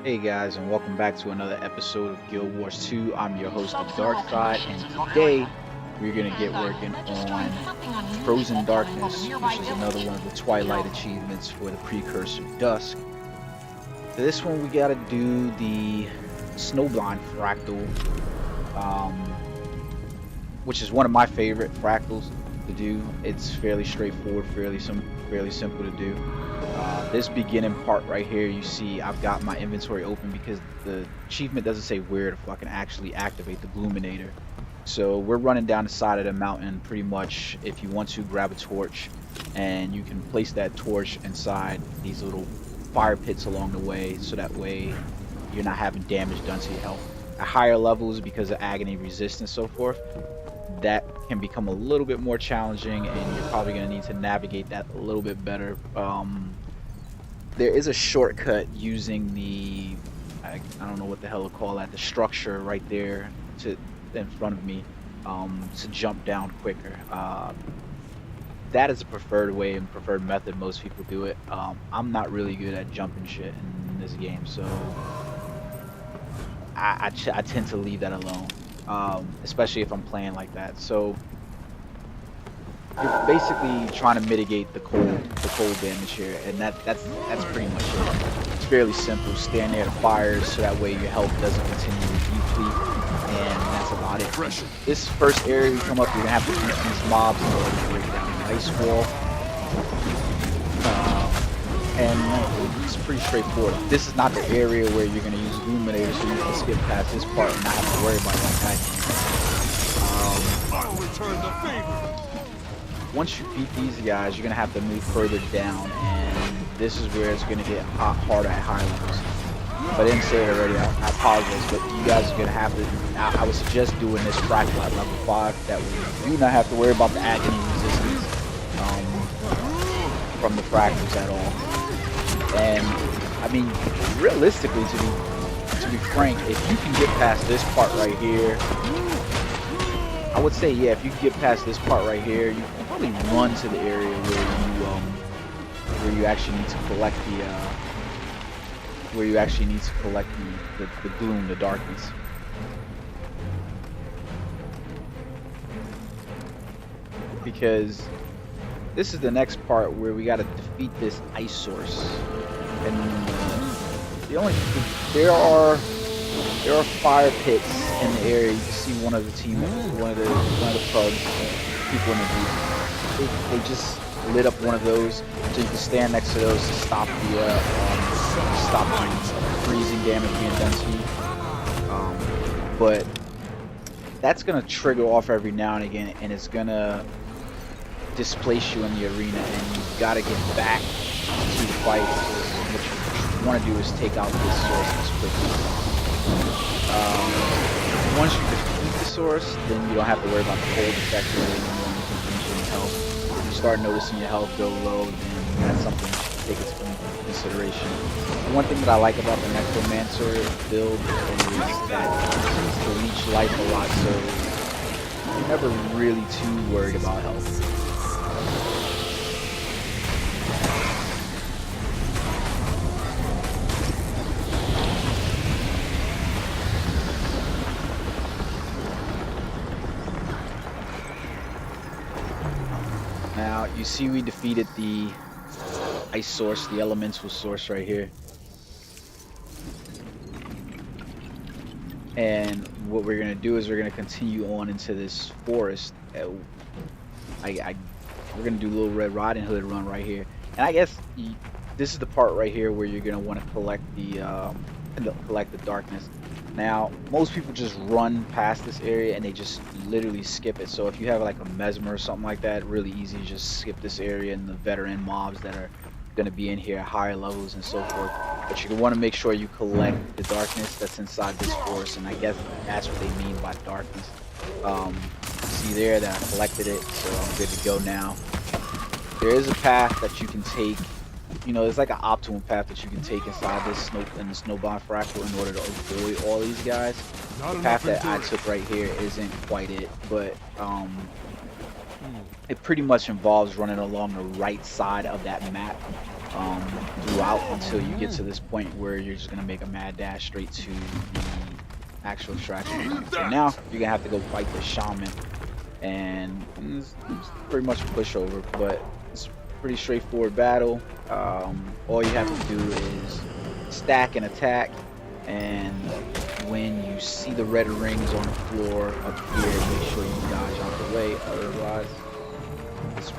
Hey guys, and welcome back to another episode of Guild Wars 2. I'm your host, the Dark Side, and today we're gonna get working on Frozen Darkness, which is another one of the Twilight achievements for the precursor Dusk. For this one, we gotta do the Snowblind Fractal, which is one of my favorite fractals to do. It's fairly straightforward, fairly simple to do. This beginning part right here, you see I've got my inventory open because the achievement doesn't say where to fucking actually activate the Gloominator. So we're running down the side of the mountain pretty much. If you want to, grab a torch and you can place that torch inside these little fire pits along the way, so that way you're not having damage done to your health. At higher levels, because of Agony Resist and so forth, that can become a little bit more challenging, and you're probably going to need to navigate that a little bit better. There is a shortcut using the I don't know what the hell to call that, the structure right there in front of me, to jump down quicker. That is a preferred way and preferred method. Most people do it. I'm not really good at jumping shit in this game, so I tend to leave that alone, especially if I'm playing like that. So you're basically trying to mitigate the cold damage here, and that's pretty much it. It's fairly simple. Stand near the fires so that way your health doesn't continue to deplete, and that's about it. This first area you come up, you're gonna have to beat these mobs in order to break down the ice wall, and it's pretty straightforward. This is not the area where you're gonna use Gloominator, so you can skip past this part and not have to worry about that. I'll return the favor. Once you beat these guys, you're gonna have to move further down, and this is where it's gonna get harder at high levels. If I didn't say it already, I apologize, but you guys are gonna have to. I would suggest doing this Fractal at level 5. That way you do not have to worry about the Agony Resistance from the fractals at all. And I mean, realistically, to be frank, if you can get past this part right here, I would say, yeah, if you can get past this part right here, you can probably run to the area where you actually need to collect the gloom, the darkness. Because this is the next part where we got to defeat this ice source, and there are fire pits in the area. You can see one of the thugs, people in the group. They just lit up one of those, so you can stand next to those to stop the freezing damage being done to you. But that's gonna trigger off every now and again, and it's gonna displace you in the arena, and you've got to get back to the fight. What you want to do is take out this source as quickly as possible. Once you defeat the source, then you don't have to worry about the cold effect or anything. You can finish your health. If you start noticing your health go low, then that's something you should take into consideration. One thing that I like about the Necromancer build is that it seems to leech life a lot, so you're never really too worried about health. Now, you see we defeated the ice source, the elemental source right here. And what we're going to do is we're going to continue on into this forest. We're going to do a little Red Riding Hood run right here. And I guess this is the part right here where you're going to want to collect the darkness. Now, most people just run past this area and they just literally skip it. So if you have like a Mesmer or something like that, really easy to just skip this area and the veteran mobs that are going to be in here at higher levels and so forth. But you want to make sure you collect the darkness that's inside this forest, and I guess that's what they mean by darkness. See there that I collected it, so I'm good to go now. There is a path that you can take. You know, there's like an optimal path that you can take inside the Snowblind Fractal in order to avoid all these guys. The path that I took right here isn't quite it, but it pretty much involves running along the right side of that map throughout until you get to this point where you're just gonna make a mad dash straight to the actual extraction point. So now you're gonna have to go fight the shaman, and it's pretty much a pushover, but it's a pretty straightforward battle. All you have to do is stack and attack, and when you see the red rings on the floor up here, make sure you dodge out the way. Otherwise, it's a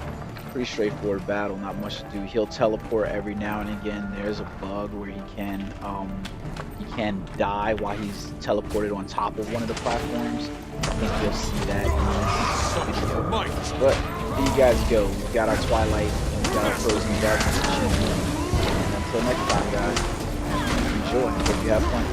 pretty straightforward battle, not much to do. He'll teleport every now and again. There's a bug where he can die while he's teleported on top of one of the platforms. I think you'll see that in this video. But there you guys go. We've got our Twilight and we've got our Frozen Darkness. And until next time, guys, enjoy. Hope you have fun.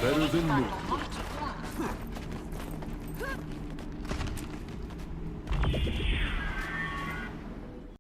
Better than me.